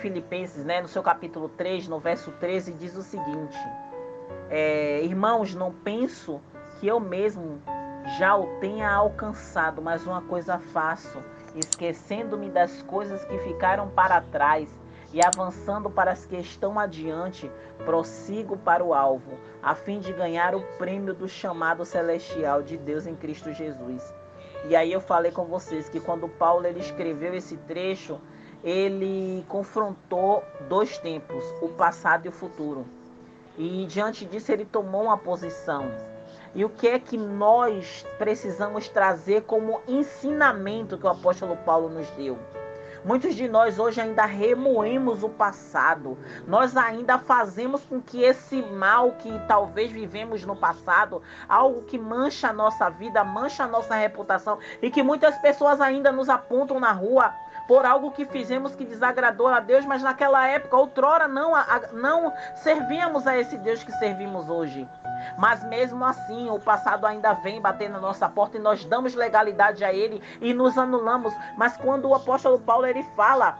Filipenses, né, no seu capítulo 3, no verso 13, diz o seguinte: irmãos, não penso que eu mesmo já o tenha alcançado, mas uma coisa faço, esquecendo-me das coisas que ficaram para trás e avançando para as que estão adiante, prossigo para o alvo, a fim de ganhar o prêmio do chamado celestial de Deus em Cristo Jesus. E aí eu falei com vocês que quando Paulo ele escreveu esse trecho, ele confrontou dois tempos, o passado e o futuro. E diante disso ele tomou uma posição. E o que é que nós precisamos trazer como ensinamento que o apóstolo Paulo nos deu? Muitos de nós hoje ainda remoemos o passado. Nós ainda fazemos com que esse mal que talvez vivemos no passado, algo que mancha a nossa vida, mancha a nossa reputação, e que muitas pessoas ainda nos apontam na rua por algo que fizemos que desagradou a Deus, mas naquela época, outrora, não servíamos a esse Deus que servimos hoje. Mas mesmo assim, o passado ainda vem bater na nossa porta e nós damos legalidade a ele e nos anulamos. Mas quando o apóstolo Paulo ele fala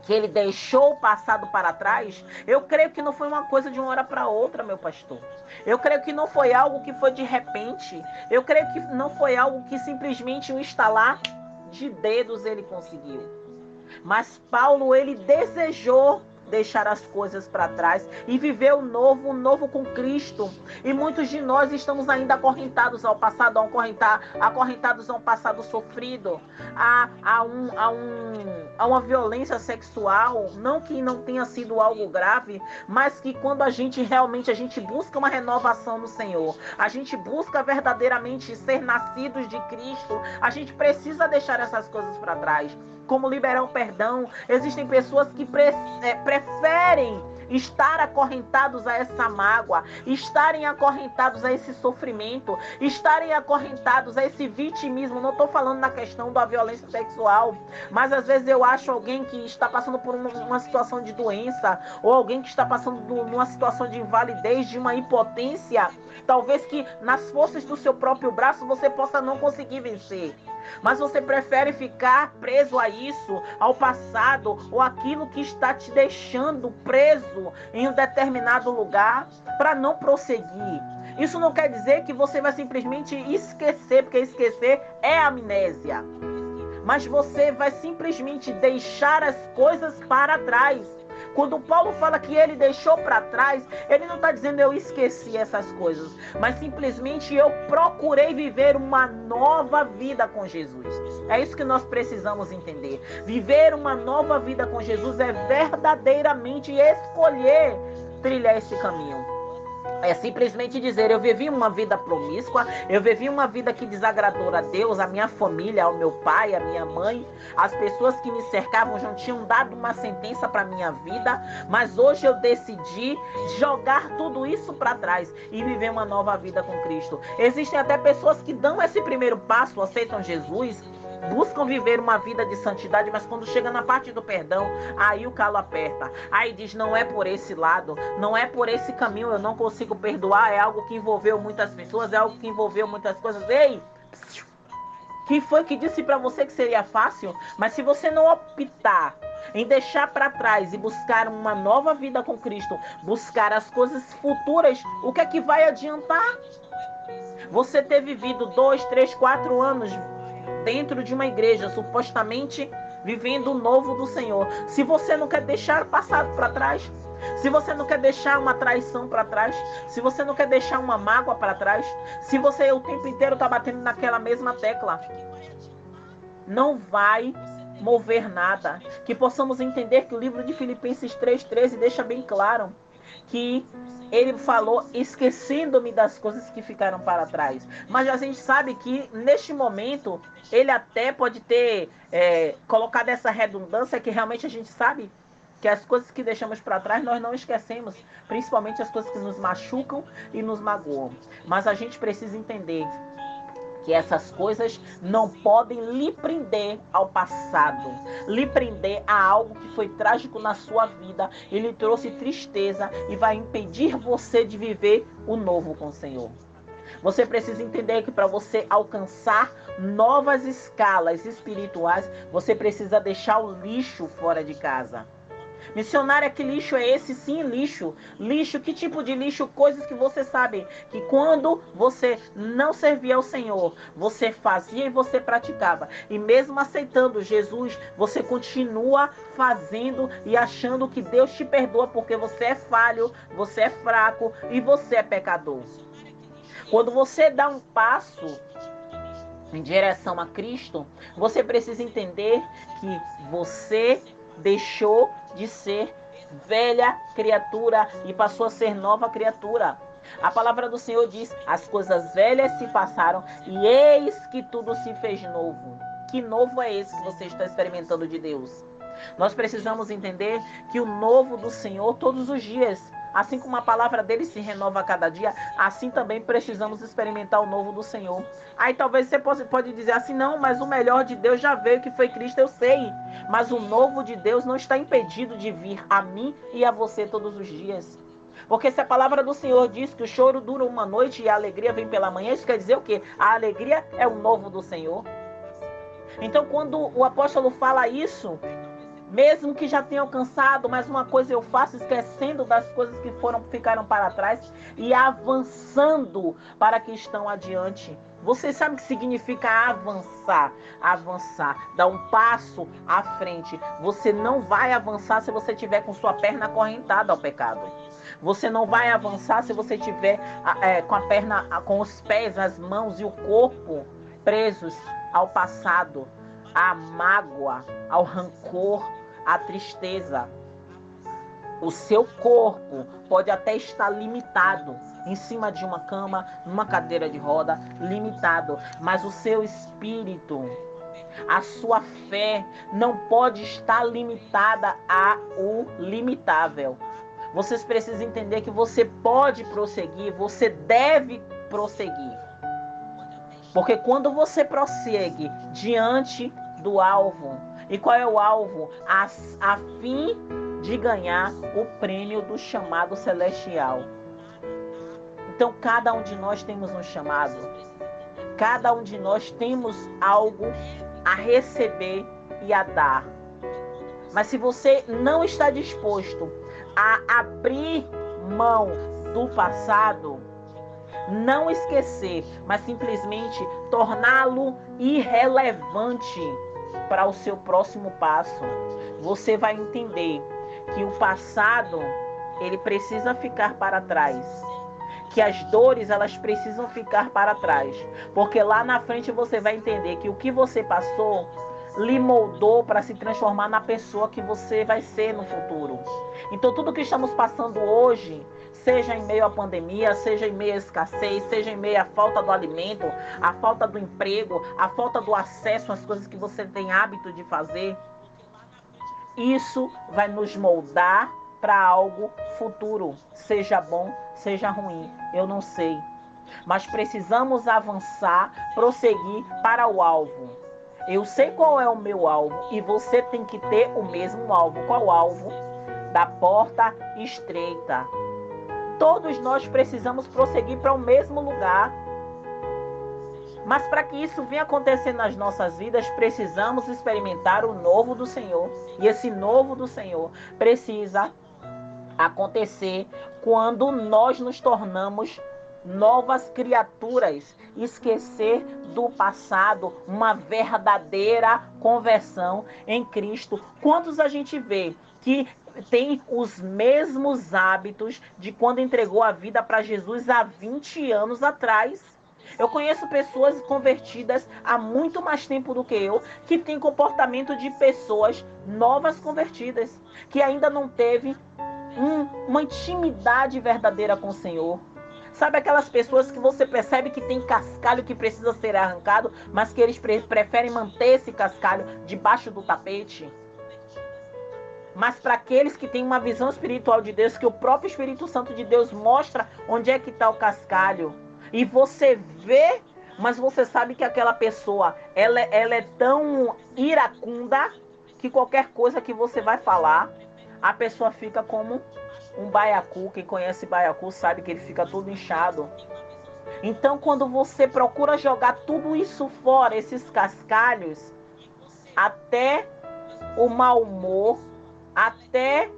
que ele deixou o passado para trás, eu creio que não foi uma coisa de uma hora para outra, meu pastor. Eu creio que não foi algo que foi de repente. Eu creio que não foi algo que simplesmente um estalar de dedos ele conseguiu. Mas Paulo ele desejou deixar as coisas para trás e viver o novo com Cristo. E muitos de nós estamos ainda acorrentados ao passado, acorrentados a um passado sofrido, a uma violência sexual, não que não tenha sido algo grave, mas que quando a gente busca uma renovação no Senhor, a gente busca verdadeiramente ser nascidos de Cristo, a gente precisa deixar essas coisas para trás. Como liberar o perdão. Existem pessoas que preferem estar acorrentados a essa mágoa, estarem acorrentados a esse sofrimento, estarem acorrentados a esse vitimismo. Não estou falando na questão da violência sexual, mas às vezes eu acho alguém que está passando por uma situação de doença, ou alguém que está passando por uma situação de invalidez, de uma impotência, talvez que nas forças do seu próprio braço você possa não conseguir vencer. Mas você prefere ficar preso a isso, ao passado, ou aquilo que está te deixando preso em um determinado lugar, para não prosseguir. Isso não quer dizer que você vai simplesmente esquecer, porque esquecer é amnésia. Mas você vai simplesmente deixar as coisas para trás. Quando Paulo fala que ele deixou para trás, ele não está dizendo eu esqueci essas coisas, mas simplesmente eu procurei viver uma nova vida com Jesus. É isso que nós precisamos entender. Viver uma nova vida com Jesus é verdadeiramente escolher trilhar esse caminho. É simplesmente dizer, eu vivi uma vida promíscua, eu vivi uma vida que desagradou a Deus, a minha família, ao meu pai, a minha mãe, as pessoas que me cercavam já tinham dado uma sentença para a minha vida, mas hoje eu decidi jogar tudo isso para trás e viver uma nova vida com Cristo. Existem até pessoas que dão esse primeiro passo, aceitam Jesus, buscam viver uma vida de santidade, mas quando chega na parte do perdão, aí o calo aperta. Aí diz, não é por esse lado, não é por esse caminho, eu não consigo perdoar, é algo que envolveu muitas pessoas, é algo que envolveu muitas coisas. Ei, quem foi que disse para você que seria fácil? Mas se você não optar em deixar para trás e buscar uma nova vida com Cristo, buscar as coisas futuras, o que é que vai adiantar? Você ter vivido 2, 3, 4 anos dentro de uma igreja, supostamente vivendo o novo do Senhor. Se você não quer deixar o passado para trás, se você não quer deixar uma traição para trás, se você não quer deixar uma mágoa para trás, se você o tempo inteiro está batendo naquela mesma tecla, não vai mover nada. Que possamos entender que o livro de Filipenses 3,13 deixa bem claro que ele falou, esquecendo-me das coisas que ficaram para trás. Mas a gente sabe que, neste momento, ele até pode ter colocado essa redundância, que realmente a gente sabe que as coisas que deixamos para trás, nós não esquecemos. Principalmente as coisas que nos machucam e nos magoam. Mas a gente precisa entender que essas coisas não podem lhe prender ao passado, lhe prender a algo que foi trágico na sua vida e lhe trouxe tristeza e vai impedir você de viver o novo com o Senhor. Você precisa entender que para você alcançar novas escalas espirituais, você precisa deixar o lixo fora de casa. Missionária, que lixo é esse? Sim, lixo. Lixo, que tipo de lixo? Coisas que você sabe que quando você não servia ao Senhor, você fazia e você praticava. E mesmo aceitando Jesus, você continua fazendo e achando que Deus te perdoa porque você é falho, você é fraco e você é pecador. Quando você dá um passo em direção a Cristo, você precisa entender que você deixou de ser velha criatura e passou a ser nova criatura. A palavra do Senhor diz: as coisas velhas se passaram e eis que tudo se fez novo. Que novo é esse que você está experimentando de Deus? Nós precisamos entender que o novo do Senhor todos os dias, assim como a palavra dele se renova a cada dia, assim também precisamos experimentar o novo do Senhor. Aí talvez você pode dizer assim: não, mas o melhor de Deus já veio, que foi Cristo, eu sei. Mas o novo de Deus não está impedido de vir a mim e a você todos os dias. Porque se a palavra do Senhor diz que o choro dura uma noite e a alegria vem pela manhã, isso quer dizer o quê? A alegria é o novo do Senhor. Então, quando o apóstolo fala isso, mesmo que já tenha alcançado, mas uma coisa eu faço, esquecendo das coisas que ficaram para trás e avançando para que estão adiante. Você sabe o que significa avançar? Avançar, dar um passo à frente. Você não vai avançar se você tiver com sua perna acorrentada ao pecado. Você não vai avançar se você tiver com a perna, com os pés, as mãos e o corpo presos ao passado, à mágoa, ao rancor, à tristeza. O seu corpo pode até estar limitado, em cima de uma cama, numa cadeira de roda, limitado. Mas o seu espírito, a sua fé, não pode estar limitada ao limitável. Vocês precisam entender que você pode prosseguir, você deve prosseguir. Porque quando você prossegue diante do alvo, e qual é o alvo? A fim de ganhar o prêmio do chamado celestial. Então, cada um de nós temos um chamado. Cada um de nós temos algo a receber e a dar. Mas se você não está disposto a abrir mão do passado, não esquecer, mas simplesmente torná-lo irrelevante para o seu próximo passo, você vai entender que o passado, ele precisa ficar para trás, que as dores, elas precisam ficar para trás, porque lá na frente você vai entender que o que você passou lhe moldou para se transformar na pessoa que você vai ser no futuro. Então tudo que estamos passando hoje, seja em meio à pandemia, seja em meio à escassez, seja em meio à falta do alimento, à falta do emprego, à falta do acesso às coisas que você tem hábito de fazer, isso vai nos moldar para algo futuro, seja bom, seja ruim, eu não sei. Mas precisamos avançar, prosseguir para o alvo. Eu sei qual é o meu alvo e você tem que ter o mesmo alvo. Qual o alvo? Da porta estreita. Todos nós precisamos prosseguir para o mesmo lugar. Mas para que isso venha acontecer nas nossas vidas, precisamos experimentar o novo do Senhor. E esse novo do Senhor precisa acontecer quando nós nos tornamos novas criaturas, esquecer do passado, uma verdadeira conversão em Cristo. Quantos a gente vê que tem os mesmos hábitos de quando entregou a vida para Jesus há 20 anos atrás? Eu conheço pessoas convertidas há muito mais tempo do que eu, que têm comportamento de pessoas novas convertidas, que ainda não teve uma intimidade verdadeira com o Senhor. Sabe aquelas pessoas que você percebe que tem cascalho que precisa ser arrancado, mas que eles preferem manter esse cascalho debaixo do tapete? Mas para aqueles que têm uma visão espiritual de Deus, que o próprio Espírito Santo de Deus mostra onde é que está o cascalho, e você vê, mas você sabe que aquela pessoa, ela é tão iracunda, que qualquer coisa que você vai falar, a pessoa fica como um baiacu. Quem conhece baiacu sabe que ele fica todo inchado. Então, quando você procura jogar tudo isso fora, esses cascalhos, até o mau humor, Até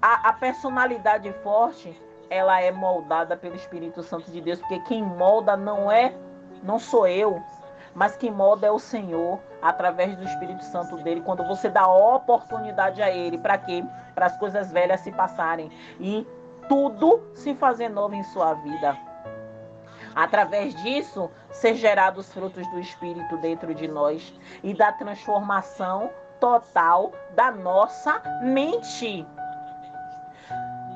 a personalidade forte, ela é moldada pelo Espírito Santo de Deus, porque quem molda não sou eu, mas quem molda é o Senhor, através do Espírito Santo dele, quando você dá oportunidade a ele. Para quê? Para as coisas velhas se passarem e tudo se fazer novo em sua vida. Através disso, ser gerados frutos do Espírito dentro de nós e da transformação total da nossa mente.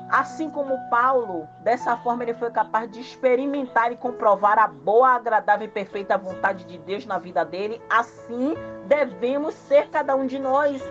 Assim como Paulo, dessa forma ele foi capaz de experimentar e comprovar a boa, agradável e perfeita vontade de Deus na vida dele. Assim devemos ser cada um de nós.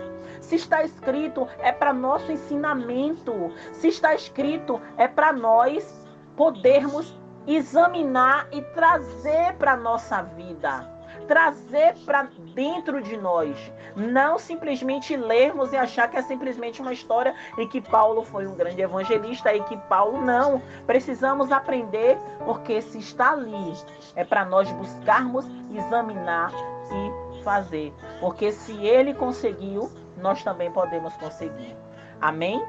Se está escrito, é para nosso ensinamento. Se está escrito, é para nós podermos examinar e trazer para a nossa vida. Trazer para dentro de nós. Não simplesmente lermos e achar que é simplesmente uma história e que Paulo foi um grande evangelista e que Paulo não. Precisamos aprender, porque se está ali, é para nós buscarmos, examinar e fazer. Porque se ele conseguiu, nós também podemos conseguir. Amém?